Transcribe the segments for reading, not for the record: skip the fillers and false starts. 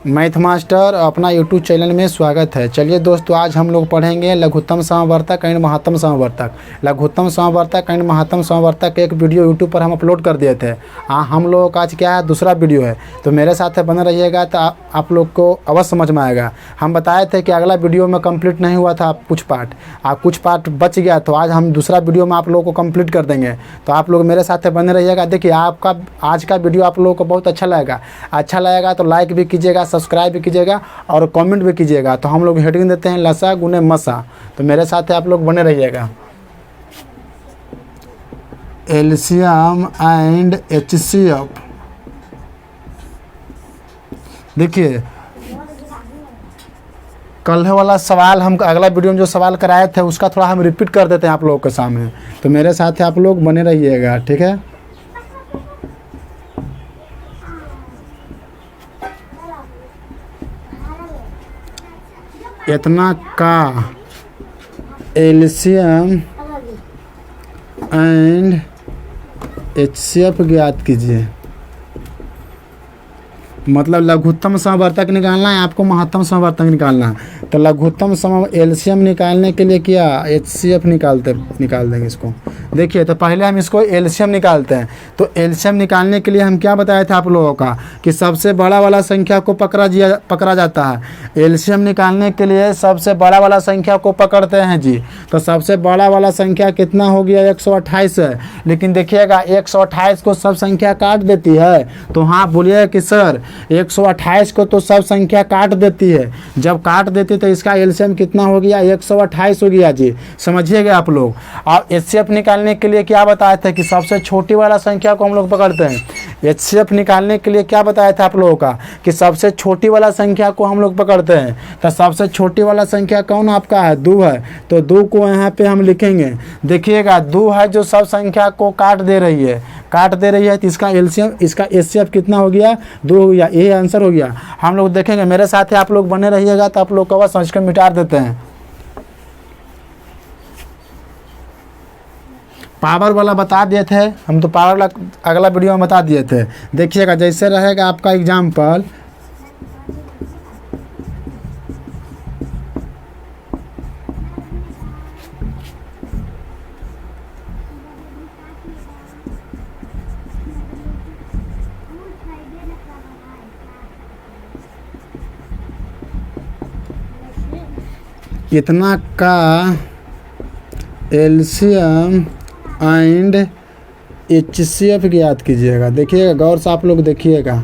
Math master अपना YouTube channel में स्वागत है। चलिए दोस्तों, आज हम लोग पढ़ेंगे लघुत्तम समवर्तक एंड महत्तम समवर्तक। लघुत्तम समवर्तक एंड महत्तम समवर्तक एक वीडियो यूट्यूब पर हम अपलोड कर दिए थे। हम लोगों का आज क्या है, दूसरा वीडियो है, तो मेरे साथ बने रहिएगा तो आप लोग को अवश्य समझ में आएगा। हम बताए थे कि अगला वीडियो में कंप्लीट नहीं हुआ था कुछ पार्ट बच गया, तो आज हम दूसरा वीडियो में आप लोगों को कंप्लीट कर देंगे। तो आप लोग मेरे साथ बने रहिएगा। देखिए, आपका आज का वीडियो आप लोगों को बहुत अच्छा लगेगा तो लाइक भी कीजिएगा, सब्सक्राइब भी कीजिएगा और कमेंट भी कीजिएगा। तो हम लोग हेडिंग देते हैं लसा गुने मसा। तो मेरे साथ आप लोग बने रहिएगा। LCM and HCF. देखिए, कल वाला सवाल हम अगला वीडियो में जो सवाल कराए थे उसका थोड़ा हम रिपीट कर देते हैं आप लोगों के सामने। तो मेरे साथ आप लोग बने रहिएगा, ठीक है। इतना का एलसीएम एंड एचसीएफ ज्ञात कीजिए। मतलब लघुत्तम समवर्तक निकालना है आपको, महत्तम समवर्तक निकालना है। तो लघुत्तम एलसीएम निकालने के लिए क्या एचसीएफ निकाल देंगे इसको। देखिए, तो पहले हम इसको एलसीएम निकालते हैं। तो एलसीएम निकालने के लिए हम क्या बताए थे आप लोगों का कि सबसे बड़ा वाला संख्या को पकड़ा जाता है। एलसीएम निकालने के लिए सबसे बड़ा वाला संख्या को पकड़ते हैं जी। तो सबसे बड़ा वाला संख्या कितना हो गया, 128 है। लेकिन देखिएगा 128 को सब संख्या काट देती है। तो हाँ बोलिए कि सर 128 को तो सब संख्या काट देती है। जब काट देती तो इसका एलसीएम कितना हो गया, 128 हो गया जी। समझिएगा आप लोग। और एचसीएफ निकालने के लिए क्या बताए थे कि सबसे छोटी वाला संख्या को हम लोग पकड़ते हैं। एचसीएफ निकालने के लिए क्या बताया था आप लोगों का कि सबसे छोटी वाला संख्या को हम लोग पकड़ते हैं। तो सबसे छोटी वाला संख्या कौन आपका है, 2 है। तो 2 को यहाँ पे हम लिखेंगे। देखिएगा 2 है जो सब संख्या को काट दे रही है। तो इसका एलसीएम, इसका एचसीएफ कितना हो गया, 2 हो गया। यही आंसर हो गया। हम लोग देखेंगे, मेरे साथ आप लोग बने रहिएगा तो आप लोग को समझ कर मिटा देते हैं। पावर वाला बता दिए थे हम, तो पावर वाला अगला वीडियो में बता दिए थे। देखिएगा जैसे रहेगा आपका एग्जाम्पल। इतना का एलसीएम एंड एचसीएफ ज्ञात कीजिएगा। देखिएगा गौर से आप लोग देखिएगा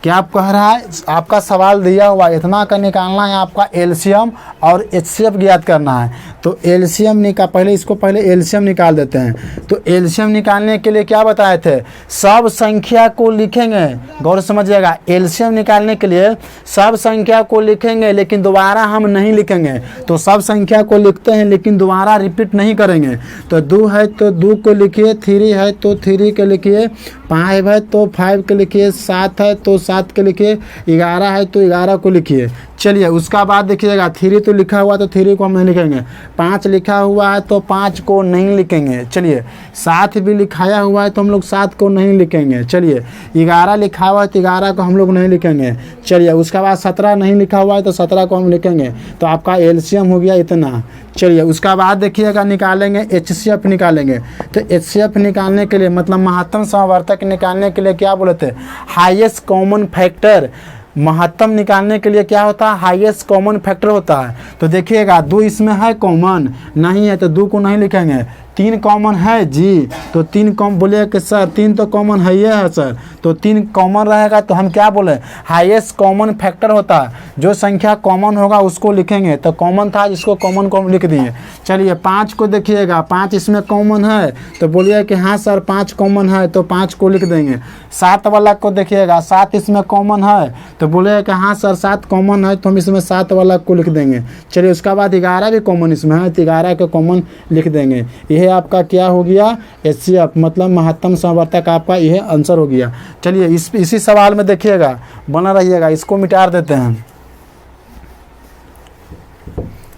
क्या आप कह रहा है। आपका सवाल दिया हुआ इतना का निकालना है, आपका एलसीएम और एचसीएफ ज्ञात करना है। तो एलसीएम पहले एलसीएम निकाल देते हैं। तो एलसीएम निकालने के लिए क्या बताए थे, सब संख्या को लिखेंगे। गौर समझिएगा, एलसीएम निकालने के लिए सब संख्या को लिखेंगे लेकिन दोबारा हम नहीं लिखेंगे। तो सब संख्या को लिखते हैं लेकिन दोबारा रिपीट नहीं करेंगे। तो 2 है तो 2 को लिखिए, 3 है तो 3 के लिखिए, 5 है तो 5 के लिखिए, 7 है तो 7 के लिखिए, 11 है तो 11 को लिखिए। चलिए उसका बाद देखिएगा 3 तो लिखा हुआ तो 3 को हम नहीं लिखेंगे। 5 लिखा हुआ है तो 5 को नहीं लिखेंगे। चलिए 7 भी लिखाया हुआ है तो हम लोग 7 को नहीं लिखेंगे। चलिए 11 लिखा हुआ है तो 11 को हम लोग नहीं लिखेंगे। चलिए उसके बाद 17 नहीं लिखा हुआ है तो 17 को हम लिखेंगे। तो आपका एलसीएम हो गया इतना। चलिए उसका बाद देखिएगा निकालेंगे एचसीएफ निकालेंगे। तो एचसीएफ निकालने के लिए मतलब महत्तम समवर्तक निकालने के लिए क्या बोले थे, हाईएस्ट कॉमन फैक्टर। महत्तम निकालने के लिए क्या होता है, हाईएस्ट कॉमन फैक्टर होता है। तो देखिएगा 2 इसमें है कॉमन, नहीं है तो 2 को नहीं लिखेंगे। 3 कॉमन है जी, तो 3 कॉमन बोले कि सर 3 तो कॉमन है ही है सर। तो 3 कॉमन रहेगा तो हम क्या बोले, हाईएस्ट कॉमन फैक्टर होता है। जो संख्या कॉमन होगा उसको लिखेंगे। तो कॉमन था जिसको कॉमन लिख दिए। चलिए 5 को देखिएगा, 5 इसमें कॉमन है तो बोलिए कि हाँ सर 5 कॉमन है तो 5 को लिख देंगे। 7 वाला को देखिएगा, 7 इसमें कॉमन है तो बोले कि हाँ सर 7 कॉमन है तो हम इसमें 7 वाला को लिख देंगे। चलिए उसका बाद 11 भी कॉमन इसमें है तो 11 को कॉमन लिख देंगे। यह आपका क्या हो गया, एचसीएफ मतलब महत्तम समवर्तक। आपका यह आंसर हो गया। चलिए इसी सवाल में देखिएगा, बना रहिएगा। इसको मिटा देते हैं।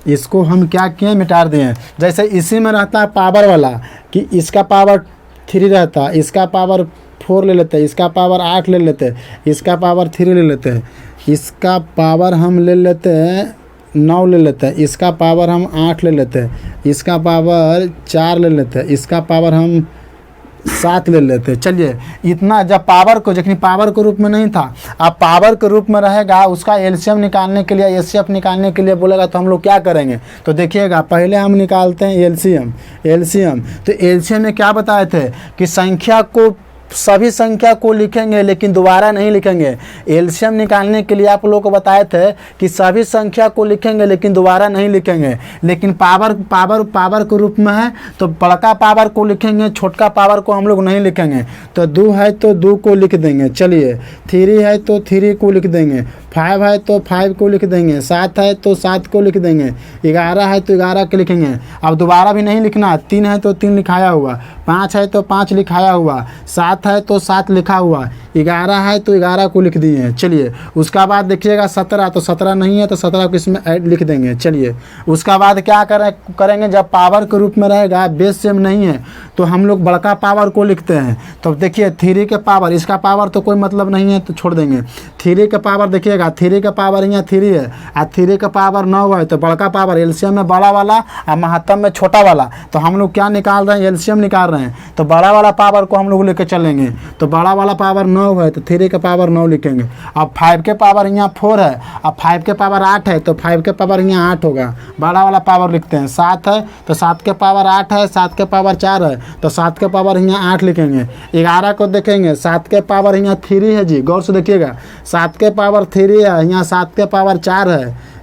इसको हम क्या किए, मिटा दिए। जैसे इसी में रहता है पावर वाला कि इसका पावर 3 रहता, इसका पावर 4 ले लेते हैं, इसका पावर 8 ले लेते हैं, इसका पावर 3 ले लेते हैं, इसका पावर हम ले लेते हैं 9 ले लेते हैं, इसका पावर हम 8 ले लेते हैं, इसका पावर 4 ले लेते हैं, इसका पावर हम 7 ले लेते हैं। चलिए इतना जब पावर को जितनी पावर के रूप में नहीं था, अब पावर के रूप में रहेगा, उसका एलसीएम निकालने के लिए, एचसीएफ निकालने के लिए बोलेगा तो हम लोग क्या करेंगे? तो देखिएगा पहले हम निकालते हैं एलसीएम। तो एलसीएम में क्या बताए थे कि संख्या को, सभी संख्या को लिखेंगे लेकिन दोबारा नहीं लिखेंगे। एलसीएम निकालने के लिए आप लोगों को बताए थे कि सभी संख्या को लिखेंगे लेकिन दोबारा नहीं लिखेंगे, लेकिन पावर के रूप में है तो बड़का पावर को लिखेंगे, छोटका पावर को हम लोग नहीं लिखेंगे। तो 2 है तो 2 को लिख देंगे, चलिए 3 है तो 3 को लिख देंगे, 5 है तो 5 को लिख देंगे, 7 है तो 7 को लिख देंगे, 11 है तो 11 को लिखेंगे। अब दोबारा भी नहीं लिखना, 3 है तो 3 लिखाया हुआ, 5 है तो 5 लिखाया हुआ, 7 है तो 7 लिखा हुआ, 11 है तो 11 को लिख दिए। चलिए उसका बाद देखिएगा 17, तो 17 नहीं है तो 17 को इसमें ऐड लिख देंगे। चलिए उसका बाद क्या करेंगे, जब पावर के रूप में रहेगा, बेस सेम नहीं है तो हम लोग बड़का पावर को लिखते हैं। तो देखिए 3 के पावर, इसका पावर तो कोई मतलब नहीं है तो छोड़ देंगे। 3 के पावर देखिएगा, 3 का पावर यहाँ 3 है और 3 का पावर 9 है, तो बड़का पावर एलसीएम में बड़ा वाला और महत्तम में छोटा वाला। तो हम लोग क्या निकाल रहे हैं, एलसीएम निकाल रहे हैं, तो बड़ा वाला पावर को हम लोग लेके चलेंगे। तो बड़ा वाला पावर 9 है तो 3 का पावर 9 लिखेंगे। अब 5 के पावर यहाँ 4 है, अब 5 के पावर 8 है तो 5 के पावर यहाँ 8 होगा, बड़ा वाला पावर लिखते हैं। 7 है तो 7 के पावर 8 है, 7 के पावर 4 है तो 7 के पावर यहाँ 8 लिखेंगे। 11 को देखेंगे, 7 के पावर यहाँ 3 है जी, गौर से देखिएगा, 7 के पावर 3 है, यहाँ 7 के पावर 4 है,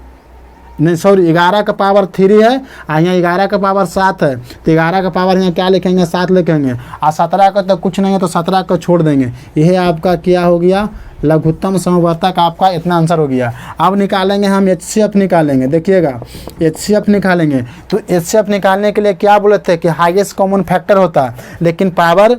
नहीं सॉरी 11 का पावर 3 है और यहाँ 11 का पावर 7 है, तो 11 का पावर यहाँ क्या लिखेंगे, 7 लिखेंगे। और 17 का तो कुछ नहीं है तो 17 को छोड़ देंगे। यह आपका क्या हो गया, लघुत्तम समवर्तक, आपका इतना आंसर हो गया। अब निकालेंगे हम एचसीएफ निकालेंगे, देखिएगा एचसीएफ निकालेंगे। तो एचसीएफ निकालने के लिए क्या बोले थे कि हाईएस्ट कॉमन फैक्टर होता है, लेकिन पावर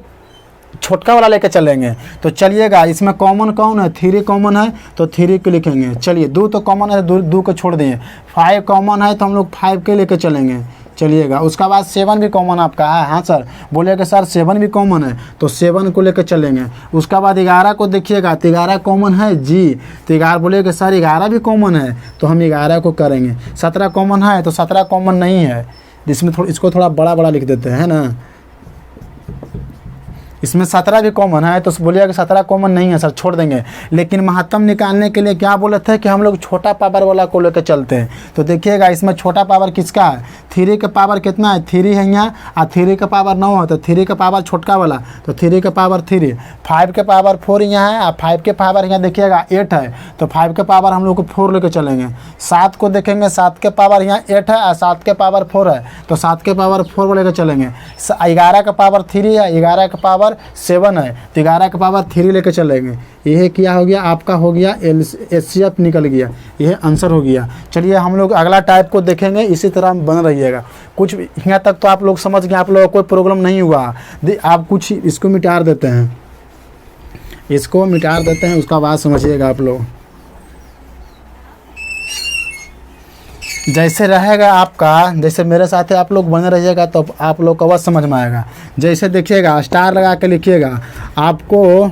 छोटका वाला लेके चलेंगे। तो चलिएगा इसमें कॉमन कौन है, 3 कॉमन है तो 3 को लिखेंगे। चलिए 2 तो कॉमन है तो 2 को छोड़ देंगे। 5 कॉमन है तो हम लोग 5 के लेके चलेंगे। चलिएगा उसका बाद 7 भी कॉमन आपका है, हाँ सर बोलिएगा सर 7 भी कॉमन है तो 7 को लेकर चलेंगे। उसका बाद 11 को देखिएगा तो 11 कॉमन है जी, तो 11 बोलिएगा सर 11 भी कॉमन है तो हम 11 को करेंगे। 17 कॉमन है तो 17 कॉमन नहीं है, इसमें इसको थोड़ा बड़ा बड़ा लिख देते हैं ना। इसमें 17 भी कॉमन है तो बोलिएगा कि 17 कॉमन नहीं है सर, छोड़ देंगे। लेकिन महत्तम निकालने के लिए क्या बोले थे कि हम लोग छोटा पावर वाला को लेकर चलते हैं। तो देखिएगा इसमें छोटा पावर किसका है, 3 का पावर कितना है, 3 है यहाँ, और 3 का पावर 9 है तो 3 का पावर छोटका वाला तो 3 का पावर 3। 5 के पावर 4 यहाँ है और 5 के पावर यहाँ देखिएगा 8 है तो 5 के पावर हम लोग को 4 लेकर चलेंगे। 7 को देखेंगे, 7 के पावर यहाँ 8 है और 7 के पावर 4 है तो 7 के पावर 4 को लेकर चलेंगे। 11 का पावर 3 है, 11 का पावर 7 है तो 11 का पावर 3 लेके चलेंगे। यह क्या हो गया आपका, हो गया एचसीएफ निकल गया, यह आंसर हो गया। चलिए हम लोग अगला टाइप को देखेंगे, इसी तरह बन रहिएगा। कुछ यहाँ तक तो आप लोग समझ गए, आप लोगों को कोई प्रॉब्लम नहीं हुआ। आप कुछ इसको मिटा देते हैं, इसको मिटा देते हैं, उसका बाद समझिएगा आप लोग। जैसे रहेगा आपका, जैसे मेरे साथ आप लोग बने रहिएगा तो आप लोग को अवश्य समझ में आएगा। जैसे देखिएगा स्टार लगा के लिखिएगा, आपको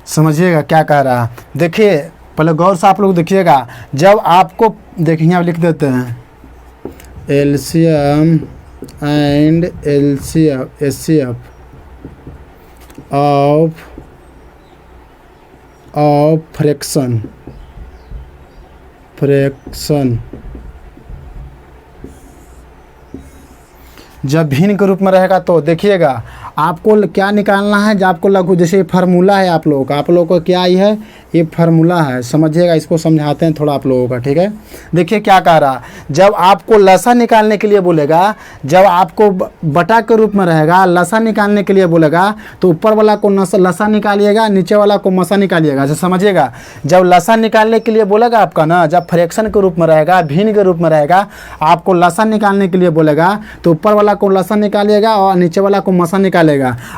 समझिएगा क्या कह रहा है। देखिए पहले गौर से आप लोग देखिएगा, जब आपको देखिए आप लिख देते हैं LCM and HCF of fraction जब भिन्न के रूप में रहेगा तो देखिएगा आपको क्या निकालना है, जब आपको लघु, जैसे ये फार्मूला है आप लोगों को क्या आई है, ये फार्मूला है, समझिएगा, इसको समझाते हैं थोड़ा आप लोगों का, ठीक है। देखिए क्या कह रहा, जब आपको लसा निकालने के लिए बोलेगा, जब आपको बटा के रूप में रहेगा, लसा निकालने के लिए बोलेगा, तो ऊपर वाला को लसा निकालिएगा, नीचे वाला को मसा निकालिएगा। ऐसे समझिएगा, जब लसा निकालने के लिए बोलेगा आपका ना, जब फ्रैक्शन के रूप में रहेगा, भिन्न के रूप में रहेगा, आपको लसा निकालने के लिए बोलेगा, तो ऊपर वाला को लसा निकालिएगा और नीचे वाला को मसा निकालेगा।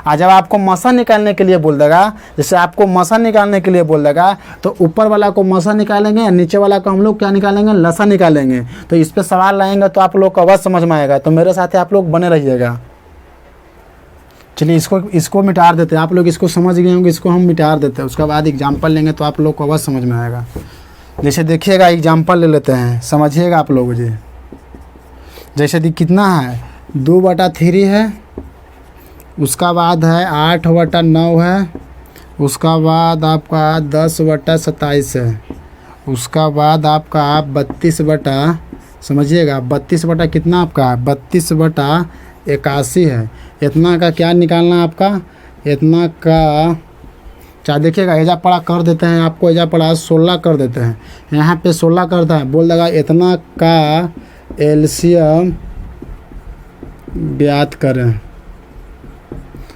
और जब आपको मसा निकालने के लिए बोल देगा, जैसे आपको मसा निकालने के लिए बोल देगा, तो ऊपर वाला को मसा निकालेंगे, नीचे वाला को हम लोग क्या निकालेंगे, लसा निकालेंगे। तो इस पे सवाल लाएंगे तो आप लोग को अवश्य समझ में आएगा, तो मेरे साथ आप लोग बने रहिएगा। चलिए इसको मिटा देते हैं, आप लोग इसको समझ गए होंगे, इसको हम मिटा देते हैं, उसके बाद एग्जाम्पल लेंगे तो आप लोग को अवश्य समझ में आएगा। जैसे देखिएगा, एग्जाम्पल ले लेते हैं, समझिएगा आप लोग जी। जैसे कितना है, 2/3 है, उसका बाद है 8/9 है, उसका बाद आपका 10/27 है, उसका बाद आपका 32 समझिएगा 32 कितना आपका 32/81 है। इतना का क्या निकालना है आपका, इतना का चाहे देखिएगा, एजा पड़ा कर देते हैं, आपको एजा पड़ा 16 कर देते हैं, यहाँ पे 16 करता है, बोल देगा इतना का एलसीएम ज्ञात करें।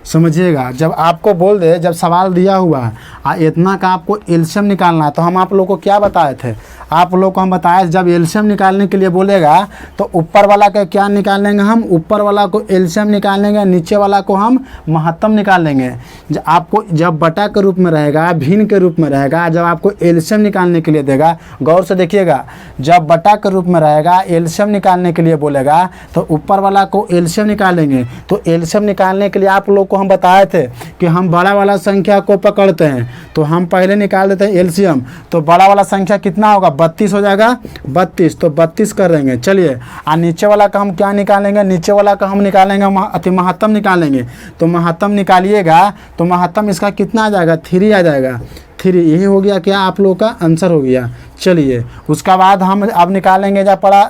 समझिएगा, जब आपको बोल दे, जब सवाल दिया हुआ है इतना का आपको एलसीएम निकालना है, तो हम आप लोग को क्या बताए थे, आप लोग को हम बताए जब एलसीएम निकालने के लिए बोलेगा तो ऊपर वाला का क्या निकाल लेंगे हम, ऊपर वाला को एलसीएम निकाल लेंगे, नीचे वाला को हम महत्तम निकाल लेंगे। आपको जब बटा के रूप में रहेगा, भिन्न के रूप में रहेगा, जब आपको एलसीएम निकालने के लिए देगा, गौर से देखिएगा, जब बटा के रूप में रहेगा, एलसीएम निकालने के लिए बोलेगा, तो ऊपर वाला को एलसीएम निकालेंगे। तो एलसीएम निकालने के लिए आप लोग हम बताए थे कि हम बड़ा वाला संख्या को पकड़ते हैं, तो हम पहले निकाल देते हैं एलसीएम। तो बड़ा वाला संख्या कितना होगा, 32 हो जाएगा, 32, तो 32 कर देंगे। चलिए, और नीचे वाला का हम क्या निकालेंगे, नीचे वाला का हम निकालेंगे महत्तम निकालेंगे। तो महत्तम निकालिएगा, तो महत्तम इसका कितना आ जाएगा, 3 आ जाएगा, 3। यही हो गया क्या, आप लोग का आंसर हो गया। चलिए, उसका बाद हम अब निकालेंगे जब पड़ा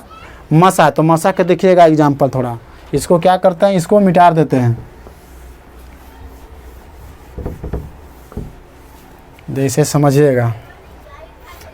मसा, तो मसा के देखिएगा एग्जाम्पल थोड़ा, इसको क्या करते हैं, इसको मिटा देते हैं। जैसे समझिएगा,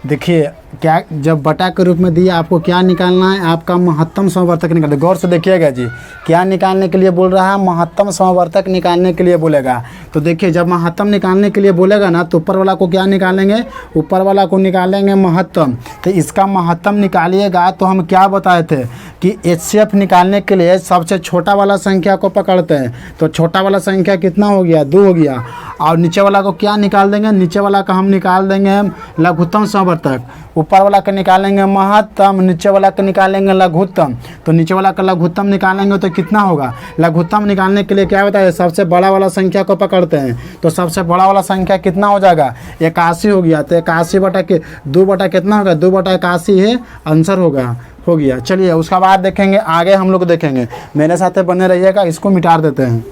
देखिए क्या, जब बटा के रूप में दिया, आपको क्या निकालना है, आपका महत्तम समवर्तक निकालना। गौर से देखिएगा जी, क्या निकालने के लिए बोल रहा है, महत्तम समवर्तक निकालने के लिए बोलेगा। तो देखिए, जब महत्तम निकालने के लिए बोलेगा ना, तो ऊपर वाला को क्या निकालेंगे, ऊपर वाला को निकालेंगे महत्तम। तो इसका महत्तम निकालिएगा, तो हम क्या बताए थे कि एचसीएफ निकालने के लिए सबसे छोटा वाला संख्या को पकड़ते हैं। तो छोटा वाला संख्या कितना हो गया, 2 हो गया। और नीचे वाला को क्या निकाल देंगे, नीचे वाला का हम निकाल देंगे लघुत्तम समवर्तक। ऊपर वाला का निकालेंगे महत्तम, नीचे वाला का निकालेंगे लघुत्तम। तो नीचे वाला का लघुत्तम निकालेंगे तो कितना होगा, लघुत्तम निकालने के लिए क्या बताया, सबसे बड़ा वाला संख्या को पकड़ते हैं। तो सबसे बड़ा वाला संख्या कितना हो जाएगा, 81 हो गया। तो 81/2 कितना होगा, 2/81 है आंसर होगा, हो गया। चलिए, उसका बाद देखेंगे, आगे हम लोग देखेंगे, मेरे साथ बने रहिएगा। इसको मिटा देते हैं।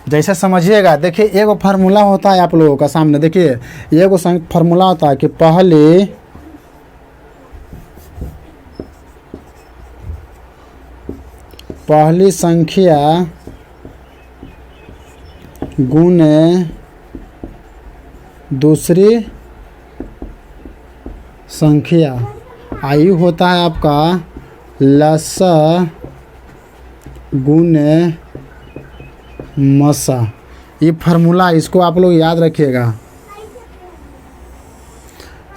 जैसे समझिएगा, देखिए एगो फार्मूला होता है आप लोगों का सामने, देखिए एगो फार्मूला होता है कि पहली संख्या गुने दूसरी संख्या, आयु होता है आपका लसा गुने मसा। ये फार्मूला, इसको आप लोग याद रखिएगा।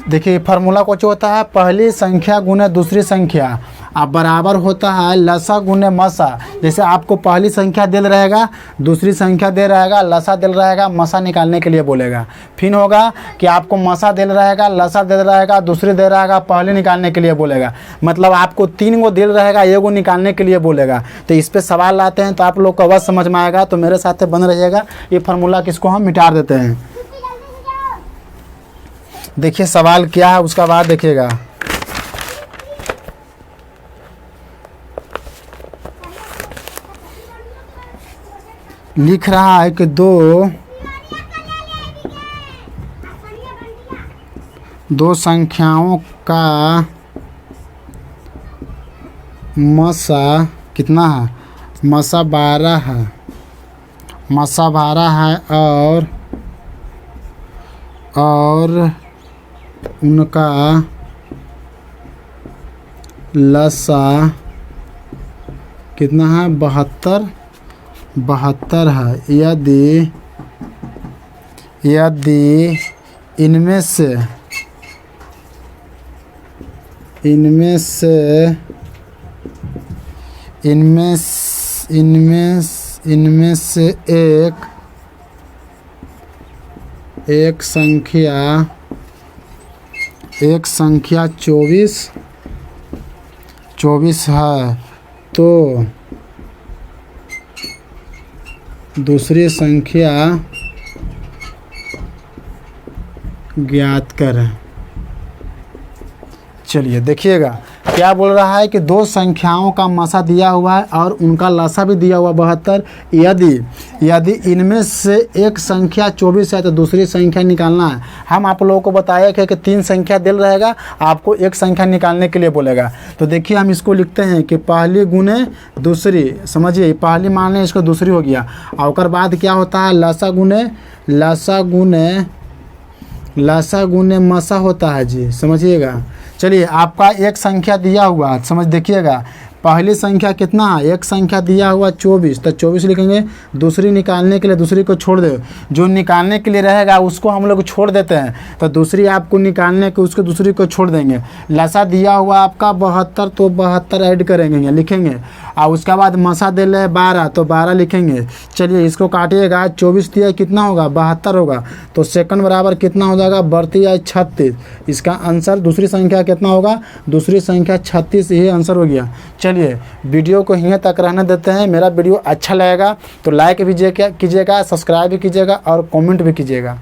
देखिए फार्मूला कुछ होता है, पहली संख्या गुने दूसरी संख्या अब बराबर होता है लसा गुने मसा। जैसे आपको पहली संख्या दिल रहेगा, दूसरी संख्या दे रहेगा, लसा दिल रहेगा, मसा निकालने के लिए बोलेगा। फिर होगा कि आपको मसा दिल रहेगा, लसा दिल रहेगा, दूसरी दे रहेगा, पहले निकालने के लिए बोलेगा। मतलब आपको 3 गो दिल रहेगा, एगो निकालने के लिए बोलेगा। तो इस पर सवाल लाते हैं तो आप लोग को अवश्य समझ में आएगा, तो मेरे साथ बन रहिएगा। ये फार्मूला किसको हम मिटा देते हैं। देखिए सवाल क्या है, उसका बाद देखिएगा। लिख रहा है कि दो संख्याओं का मसा कितना है, मसा 12 है, मसा 12 है और उनका लसा कितना है, 72 है। यदि इनमें से एक संख्या 24 है तो दूसरी संख्या ज्ञात करें। चलिए देखिएगा क्या बोल रहा है कि दो संख्याओं का मसा दिया हुआ है और उनका लसा भी दिया हुआ 72। यदि इनमें से एक संख्या 24 है तो दूसरी संख्या निकालना है। हम आप लोगों को बताया कि 3 संख्या दिल रहेगा, आपको एक संख्या निकालने के लिए बोलेगा। तो देखिए हम इसको लिखते हैं कि पहली गुने दूसरी, समझिए पहली मान लें, इसको दूसरी हो गया, और उसके बाद क्या होता है, लसा गुने मसा होता है जी, समझिएगा। चलिए आपका एक संख्या दिया हुआ, समझ देखिएगा, पहली संख्या कितना है, एक संख्या दिया हुआ 24, तो 24 लिखेंगे। दूसरी निकालने के लिए दूसरी को छोड़ दो, जो निकालने के लिए रहेगा उसको हम लोग छोड़ देते हैं, तो दूसरी आपको निकालने के उसको दूसरी को छोड़ देंगे। लसा दिया हुआ आपका 72, तो 72 ऐड करेंगे, लिखेंगे, और उसके बाद मसा दे ले 12, तो 12 लिखेंगे। चलिए इसको काटिएगा, 24 दिया कितना होगा, 72 होगा, तो सेकंड बराबर कितना हो जाएगा, 32 इसका आंसर दूसरी संख्या कितना होगा, दूसरी संख्या 36, यही आंसर हो गया। चलिए वीडियो को यहीं तक रहने देते हैं। मेरा वीडियो अच्छा लगेगा तो लाइक भी कीजिएगा, सब्सक्राइब भी कीजिएगा और कमेंट भी कीजिएगा।